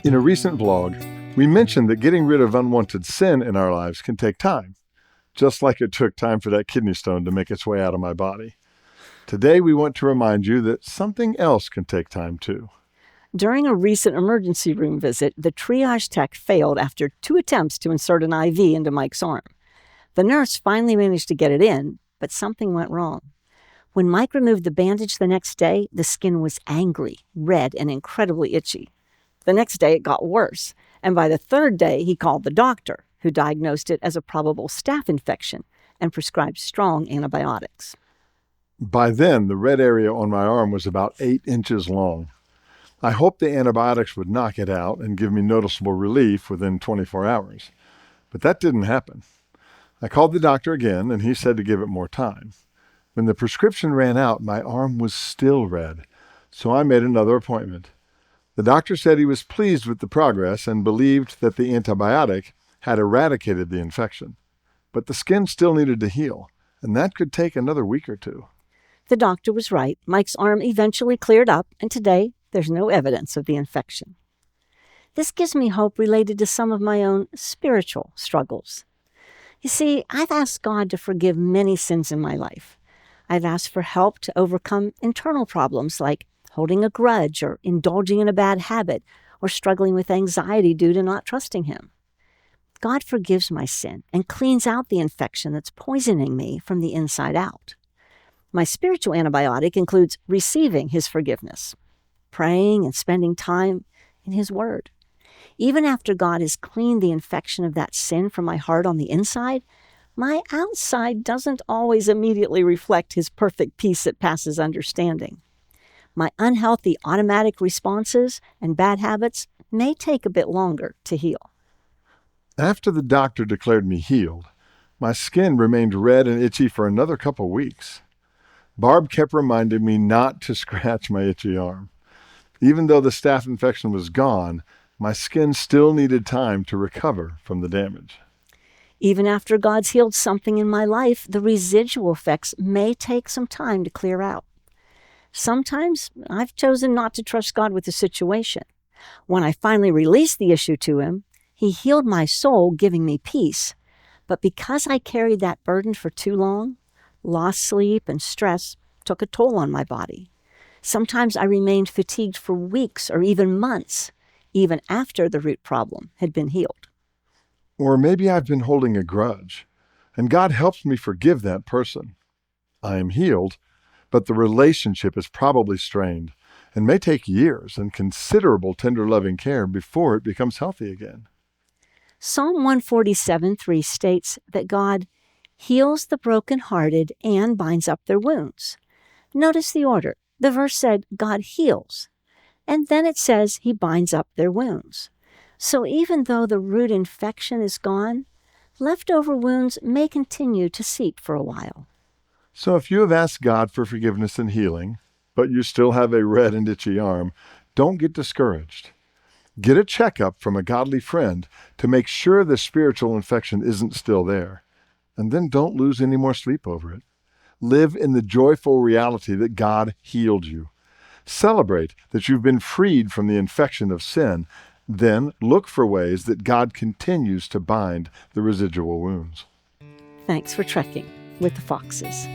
In a recent vlog, we mentioned that getting rid of unwanted sin in our lives can take time, just like it took time for that kidney stone to make its way out of my body. Today, we want to remind you that something else can take time too. During a recent emergency room visit, the triage tech failed after 2 attempts to insert an IV into Mike's arm. The nurse finally managed to get it in, but something went wrong. When Mike removed the bandage the next day, the skin was angry, red, and incredibly itchy. The next day, it got worse, and by the 3rd day, he called the doctor, who diagnosed it as a probable staph infection and prescribed strong antibiotics. By then, the red area on my arm was about 8 inches long. I hoped the antibiotics would knock it out and give me noticeable relief within 24 hours, but that didn't happen. I called the doctor again, and he said to give it more time. When the prescription ran out, my arm was still red, so I made another appointment. The doctor said he was pleased with the progress and believed that the antibiotic had eradicated the infection, but the skin still needed to heal, and that could take another week or 2. The doctor was right. Mike's arm eventually cleared up, and today there's no evidence of the infection. This gives me hope related to some of my own spiritual struggles. You see, I've asked God to forgive many sins in my life. I've asked for help to overcome internal problems like holding a grudge or indulging in a bad habit or struggling with anxiety due to not trusting Him. God forgives my sin and cleans out the infection that's poisoning me from the inside out. My spiritual antibiotic includes receiving His forgiveness, praying and spending time in His Word. Even after God has cleaned the infection of that sin from my heart on the inside, my outside doesn't always immediately reflect His perfect peace that passes understanding. My unhealthy automatic responses and bad habits may take a bit longer to heal. After the doctor declared me healed, my skin remained red and itchy for another couple weeks. Barb kept reminding me not to scratch my itchy arm. Even though the staph infection was gone, my skin still needed time to recover from the damage. Even after God's healed something in my life, the residual effects may take some time to clear out. Sometimes I've chosen not to trust God with the situation. When I finally released the issue to Him, He healed my soul, giving me peace. But because I carried that burden for too long, lost sleep and stress took a toll on my body. Sometimes I remained fatigued for weeks or even months, even after the root problem had been healed. Or maybe I've been holding a grudge, and God helps me forgive that person. I am healed, but the relationship is probably strained and may take years and considerable tender loving care before it becomes healthy again. Psalm 147:3 states that God heals the brokenhearted and binds up their wounds. Notice the order. The verse said God heals, and then it says He binds up their wounds. So even though the root infection is gone, leftover wounds may continue to seep for a while. So if you have asked God for forgiveness and healing, but you still have a red and itchy arm, don't get discouraged. Get a checkup from a godly friend to make sure the spiritual infection isn't still there. And then don't lose any more sleep over it. Live in the joyful reality that God healed you. Celebrate that you've been freed from the infection of sin. Then look for ways that God continues to bind the residual wounds. Thanks for trekking with the Foxes.